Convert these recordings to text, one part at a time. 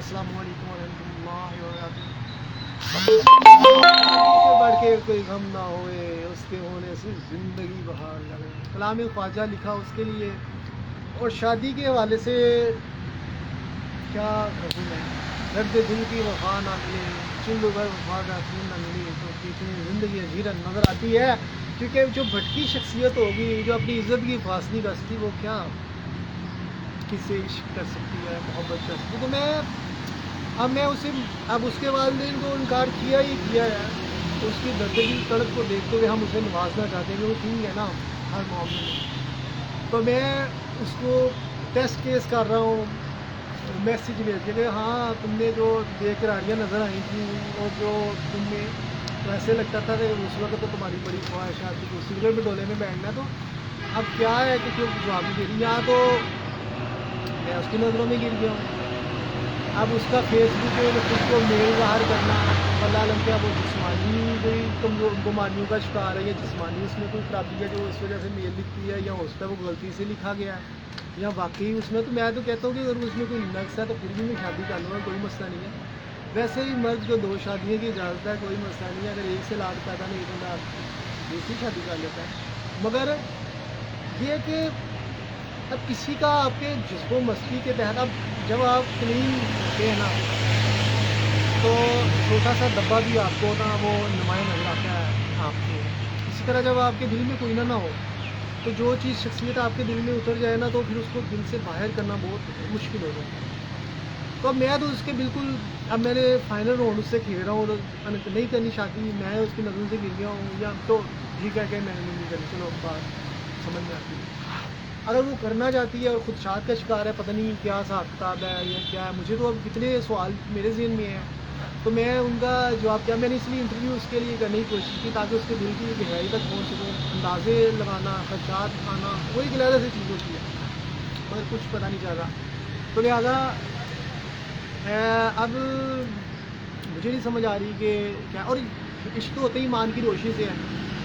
السلام علیکم ورحمۃ اللہ وبرکاتہ۔ سے بڑھ کے کوئی غم نہ ہوئے، اس کے ہونے سے زندگی بہار لگے، کلام خواجہ لکھا اس کے لیے۔ اور شادی کے حوالے سے کیا کہوں میں، درد دل کی وفا نہ ملے، چلو بھر وفا کا خون نہ ملے تو کتنی زندگی حجیرت نظر آتی ہے۔ کیونکہ جو بھٹکی شخصیت ہوگی، جو اپنی عزت کی حفاظت نہیں کر سکتی، وہ کیا کس سے عشق کر سکتی ہے، محبت کر سکتی ہے۔ تو اب اس کے والدین کو انکار کیا ہی کیا ہے، تو اس کی درد دل تڑپ کو دیکھتے ہوئے ہم اسے نوازنا چاہتے ہیں کہ وہ ٹھیک ہے نا ہر معاملے میں۔ تو میں اس کو ٹیسٹ کیس کر رہا ہوں، میسیج بھیج کے کہ ہاں تم نے جو بے قراریاں نظر آئی تھیں، اور جو تم نے تو ایسے لگتا تھا کہ اس وقت تو تمہاری بڑی خواہشات تھی کہ سگریٹ ڈولے میں بیٹھنا، تو اب کیا ہے کہ کیوں جواب نہیں دے رہی؟ یہاں تو میں اس کی نظروں میں گر گیا ہوں۔ اب اس کا فیس بک پہ خود کو میل ظاہر کرنا، اللہ علم کیا وہ جسمانی کوئی بیماریوں کا شکار ہے، یا جسمانی اس میں کوئی خرابی ہے جو اس وجہ سے میل لکھتی ہے، یا ہو سکتا ہے وہ غلطی سے لکھا گیا ہے، یا واقعی اس میں۔ تو میں تو کہتا ہوں کہ اگر اس میں کوئی نقص ہے تو پھر بھی میں شادی کر لوں گا، کوئی مسئلہ نہیں ہے۔ ویسے ہی مرد کو 2 شادیوں کی اجازت ہے، کوئی مسئلہ نہیں ہے۔ اگر ایک سے لاڈ پیدا نہیں ہوتا دوسری شادی کر لیتا ہے۔ مگر یہ کہ اب کسی کا آپ کے جذب و مستی کے تحت، اب جب آپ کلین ہوتے ہیں نا، تو چھوٹا سا ڈبہ بھی آپ کو نا وہ نمایاں نظر آتا ہے آپ کو۔ اسی طرح جب آپ کے دل میں کوئی نہ ہو، تو جو چیز شخصیت آپ کے دل میں اتر جائے نا، تو پھر اس کو دل سے باہر کرنا بہت مشکل ہو جاتا ہے۔ تو اب میں تو اس کے بالکل، اب میں نے فائنل راؤنڈ اس سے کھیل رہا ہوں، اور نہیں کرنی شادی، میں اس کی نظروں سے گر گیا ہوں، یا تو ٹھیک ہے کہ میں نے نہیں کرنی، چلو بات سمجھ میں آتی ہے۔ اگر وہ کرنا چاہتی ہے اور خدشات کا شکار ہے، پتہ نہیں کیا حساب کتاب ہے یا کیا ہے، مجھے تو اب کتنے سوال میرے ذہن میں ہیں، تو میں ان کا جواب کیا، میں نے اس لیے انٹرویو اس کے لیے کرنے کی کوشش کی تاکہ اس کے دل کی گہرائی تک پہنچ سکوں۔ اندازے لگانا، خدشات آنا، وہی ایک علیحدہ سی چیز ہوتی ہے، مگر کچھ پتہ نہیں چل رہا۔ تو لہٰذا اب مجھے نہیں سمجھ آ رہی کہ کیا، اور عشق تو ہوتے ہی ایمان کی روشنی سے ہے،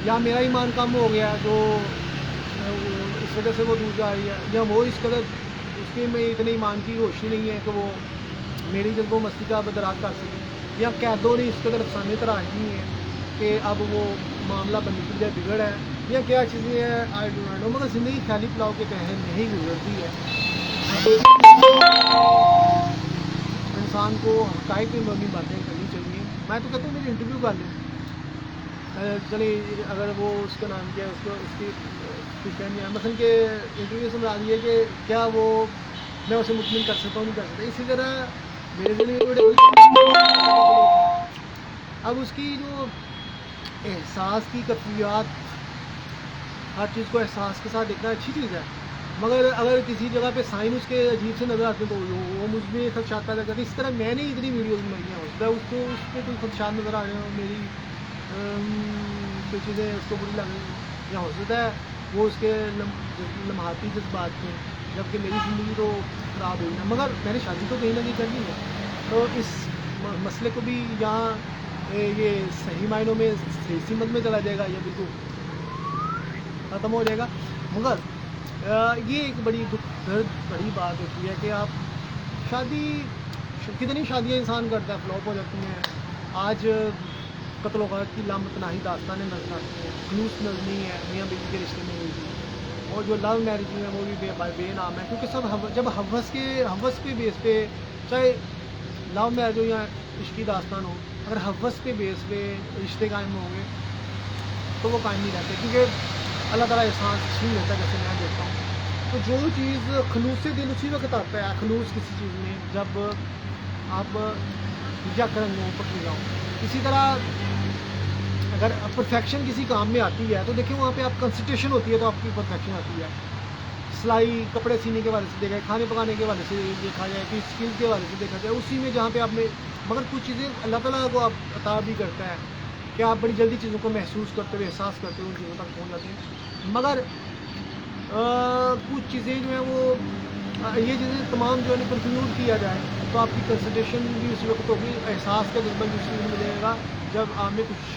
یا میرا ایمان کم ہو گیا جو اس وجہ سے وہ دور جا رہی ہے، یا وہ اس قدر اس کے میں اتنے ایمان کی روشنی نہیں ہے کہ وہ میری جذب و مستی کا بدراک کر سکے، یا قیدوں نے اس قدر افسانے تراش نہیں ہے کہ اب وہ معاملہ بننے کی بجائے بگڑ ہے، یا کیا چیزیں ہیں آئی ڈو ناٹ نو۔ مگر زندگی خیالی پلاؤ کے تحت نہیں گزرتی ہے، انسان کو حقائق پہ مبنی باتیں کرنی چاہیے۔ میں تو کہتا ہوں میری انٹرویو کر لیں، چلے اگر وہ اس کا نام کیا ہے، اس کو اس کی فہمی ہے، مثلاً کہ انٹرویو سے مراد یہ ہے کہ کیا وہ میں اسے مطمئن کر سکتا ہوں نہیں کر سکتا۔ اسی طرح میرے ذریعے اب اس کی جو احساس کی کیفیات، ہر چیز کو احساس کے ساتھ دیکھنا اچھی چیز ہے، مگر اگر کسی جگہ پہ سائن اس کے عجیب سے نظر آتے ہیں تو وہ مجھ میں خدشات پیدا کرتے ہیں۔ اس طرح میں نے اتنی ویڈیوز بنائی ہیں، ہوتا ہے اس کو اس پہ کوئی خدشات نظر آ رہے ہوں، میری کوئی چیزیں اس کو بری لگ رہی ہیں، یا ہو سکتا ہے وہ اس کے لمحاتی جذبات میں، جبکہ میری زندگی تو خراب ہوئی ہے، مگر میں نے شادی تو کہیں نہ کہیں کرنی ہے۔ تو اس مسئلے کو بھی یہاں یہ صحیح معنوں میں صحیح سمت میں چلا جائے گا یا بالکل ختم ہو جائے گا۔ مگر یہ ایک بڑی دکھ درد بڑی بات ہوتی ہے کہ آپ کتنی شادیاں انسان کرتا ہے، فلاپ ہو جاتی ہیں۔ آج قتل و غارت کی لامتناہی داستانیں نظر آتی ہیں، خلوص نظر نہیں ہے، میاں بیوی کے رشتے میں ہوئی تھی، اور جو لو میرج ہیں وہ بھی بے نام ہے، کیونکہ سب جب حوث کے بیس پہ، چاہے لو میرج ہو یا عشقی داستان ہو، اگر حوث کے بیس پہ رشتے قائم ہوں گے تو وہ قائم نہیں رہتے، کیونکہ اللہ تعالیٰ احسان نہیں لیتا جیسے میں دیکھتا ہوں۔ تو جو چیز خلوص سے دل اسی وقت آتا ہے، خلوص کسی چیز میں جب آپ یک رنگ ہوں، پکی جاؤں۔ اسی طرح اگر پرفیکشن کسی کام میں آتی ہے تو دیکھیں وہاں پہ آپ کنسنٹریشن ہوتی ہے تو آپ کی پرفیکشن آتی ہے۔ سلائی کپڑے سینے کے حوالے سے دیکھا جائے، کھانے پکانے کے حوالے سے دیکھا جائے، کہ اسکل کے حوالے سے دیکھا جائے، اسی میں جہاں پہ آپ نے، مگر کچھ چیزیں اللہ تعالیٰ کو آپ عطا بھی کرتا ہے کہ آپ بڑی جلدی چیزوں کو محسوس کرتے ہوئے، احساس کرتے ہوئے ان چیزوں تک پہنچ جاتے ہیں۔ مگر کچھ چیزیں جو ہیں وہ یہ چیزیں تمام جو ہے کنکلوڈ کیا جائے تو آپ کی کنسنٹریشن بھی اسی وقت ہوگی، احساس کا جذبہ بھی اسی وقت ملے گا جب آپ میں کچھ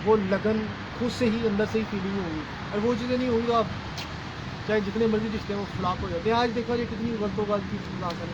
وہ لگن خود سے ہی اندر سے ہی فیلنگ ہوگی۔ اور وہ چیزیں نہیں ہوگی تو آپ چاہے جتنے مرضی رشتے ہیں وہ فلاپ ہو جاتے ہیں۔ آج دیکھا جائے کتنی غلط و غلط کی چیز آ کریں،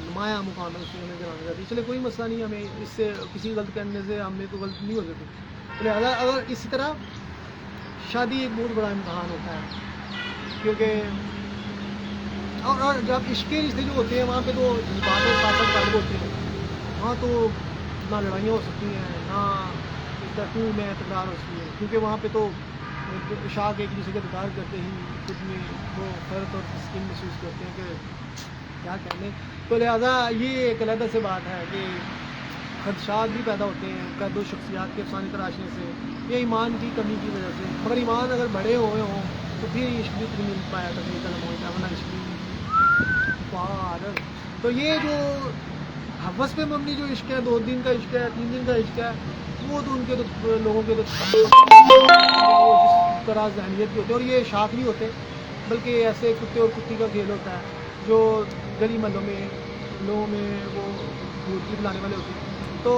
نمایاں مقام ہے، اس سے ہمیں گرانا چاہتی ہے. چلے کوئی مسئلہ نہیں، ہمیں اس سے کسی غلط کرنے سے ہم نے تو غلط نہیں ہو سکتی. لہٰذا اگر اسی طرح شادی ایک بہت بڑا امتحان ہوتا ہے، کیونکہ اور جب عشق کے رشتے جو ہوتے ہیں وہاں پہ تو جذبات اور ساتھ غالب ہوتے ہیں. وہاں تو نہ لڑائیاں ہو سکتی ہیں، نہ تو میں تکرار ہو سکتی ہے، کیونکہ وہاں پہ تو عشاق ایک دوسرے کا تکرار کرتے ہی خود میں وہ فرد اور تسکین محسوس کرتے ہیں کہ کیا کہنے. تو لہٰذا یہ ایک علیحدہ سے بات ہے کہ خدشات بھی پیدا ہوتے ہیں قید و شخصیات کے افسانے تراشنے سے، یہ ایمان کی کمی کی وجہ سے. مگر ایمان اگر بڑے ہوئے ہوں تو پھر عشق بھی نہیں مل پایا کرنے کا نمو ہوتا ہے، ورنہ عشق بھی پار. تو یہ جو حوث پہ مبنی جو عشق ہے، 2 دن کا عشق ہے، 3 دن کا عشق ہے، وہ تو ان کے تو لوگوں کے تو جس طرح ذہنیت کی ہوتی ہے. اور یہ شاخ نہیں ہوتے بلکہ ایسے کتے اور کتی کا کھیل ہوتا ہے جو گلی محلوں میں لوگوں میں وہ مورتی بلانے والے ہوتے ہیں. تو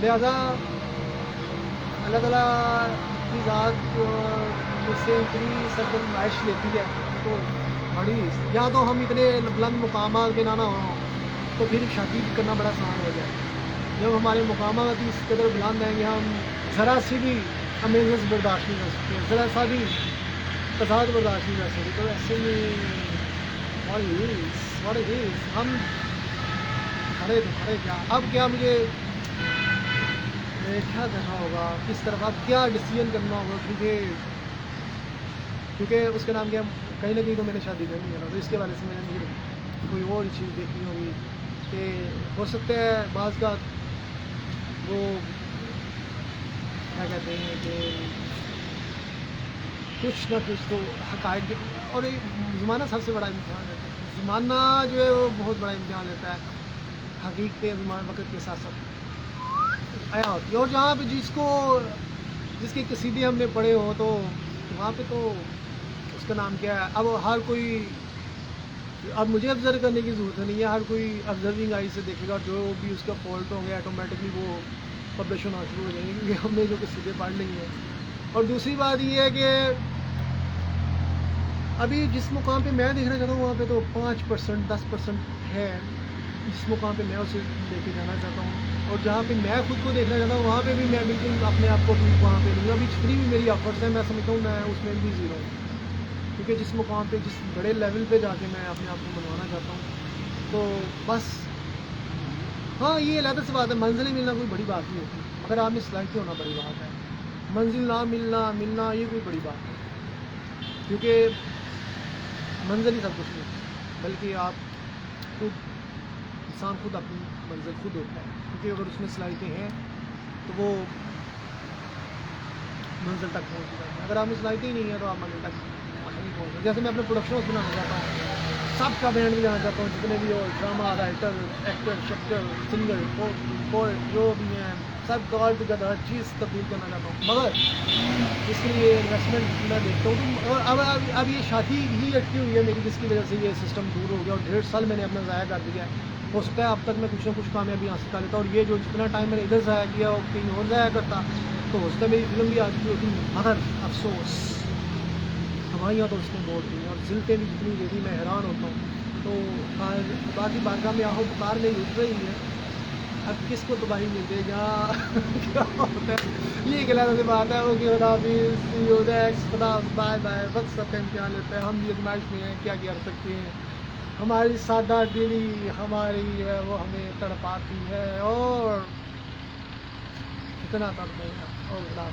لہذا اللہ تعالیٰ کی ذات اس سے اتنی سرگرمائش لیتی ہے تو بڑی، یا تو ہم اتنے بلند مقامات پہ نہ ہوں تو پھر شادی کرنا بڑا آسان ہو جائے. جب ہمارے مقامات اس قدر بلند ہیں کہ ہم ذرا سی بھی امیزنس برداشت نہیں کر سکتے، ذرا سا بھی تضاد برداشت نہیں کر سکتے، تو ایسے میں ہم کھڑے تو کھڑے کیا. اب کیا مجھے کیا کرنا ہوگا، کس طرح کیا ڈیسیژن کرنا ہوگا، کیونکہ اس کا نام کیا، کہیں نہ کہیں تو میں نے شادی کرنی ہے نا. تو اس کے بارے سے میں نے مجھے کوئی اور چیز دیکھنی ہوگی کہ ہو سکتا ہے بعض کا وہ کیا کہتے ہیں کہ کچھ نہ کچھ تو حقائق. اور زمانہ سب سے بڑا امتحان رہتا ہے، زمانہ جو ہے وہ بہت بڑا امتحان رہتا ہے. حقیقتیں زمان وقت کے ساتھ ساتھ آیا ہوتی ہے، اور جہاں پہ جس کے قصیدے ہم نے پڑھے ہوں تو وہاں پہ تو اس کا نام کیا ہے. اب ہر کوئی، اب مجھے آبزرو کرنے کی ضرورت نہیں ہے، ہر کوئی آبزرونگ آئی سے دیکھے گا، جو بھی اس کا فالٹ ہوں گے آٹومیٹکلی وہ پبلش ہونا شروع ہو جائیں گے، کیونکہ ہم نے جو قصیدے پڑھ لیے ہیں. اور دوسری بات یہ ہے کہ ابھی جس مقام پہ میں دیکھنا چاہتا ہوں وہاں پہ تو 5% 10% ہے جس مقام پہ میں اسے لے کے جانا چاہتا ہوں. اور جہاں پہ میں خود کو دیکھنا چاہتا ہوں وہاں پہ بھی میں بالکل اپنے آپ کو وہاں پہ نہیں. ابھی جتنی بھی میری ایفرٹس ہیں میں سمجھتا ہوں میں اس میں بھی زیرو ہوں، کیونکہ جس مقام پہ جس بڑے لیول پہ جا کے میں اپنے آپ کو منوانا چاہتا ہوں تو بس. ہاں یہ علیحدہ سے بات ہے، منزلیں ملنا کوئی بڑی بات نہیں ہوتی، مگر آپ میں صلاحیت ہونا بڑی بات ہے. منزل نہ ملنا یہ کوئی بڑی بات ہے، کیونکہ منزل ہی سب کچھ نہیں، بلکہ آپ خود، انسان خود اپنی منزل خود ہوتا ہے. کیونکہ اگر اس میں صلاحیتیں ہیں تو وہ منزل تک پہنچ جائے گا. اگر آپ میں صلاحیتیں ہی نہیں ہیں تو آپ منزل تک نہیں پہنچ سکتے. جیسے میں اپنے پروڈکشن ہاؤس بنانا چاہتا ہوں، سب کا بینڈ بجانا چاہتا ہوں، جتنے بھی ہو، ڈرامہ رائٹر، ایکٹر، شکٹر، سنگر، پوئٹ جو بھی ہیں سب کا آل ٹوگیدر ہر چیز تبدیل کرنا چاہتا ہوں. مگر اس کے لیے انویسٹمنٹ میں دیکھتا ہوں. اور اب یہ شادی ہی اٹکی ہوئی ہے میری، جس کی وجہ سے یہ سسٹم دور ہو گیا اور 1.5 سال میں نے اپنا ضائع کر دیا ہے. ہو سکتا ہے اب تک میں کچھ نہ کچھ کامیابی حاصل کر لیتا، اور یہ جو جتنا ٹائم میں نے ادھر ضائع کیا اور کہیں اور ضائع کرتا تو ہو سکتا ہے میری فلم بھی آ چکی ہوتی. مگر افسوس ہوائیاں تو اس نے بول دی اور زلتیں بھی جتنی دے دی، میں حیران ہوتا ہوں. تو خدا کی بارگاہ میں آہو پکار نہیں اٹھ رہی ہے، اب کس کو تباہی مل جائے گا کیا ہوتا ہے. یہ ایک علیحدہ سے بات ہے. اوکے خدا حافظ، خدا بائے بائے. وقت سب کا امتحان لیتا ہے، ہم بھی ازمائش میں ہیں، کیا کر سکتے ہیں. ہماری سادہ دلی ہماری ہے وہ ہمیں تڑپاتی ہے، اور کتنا تڑپے گا. اور خدا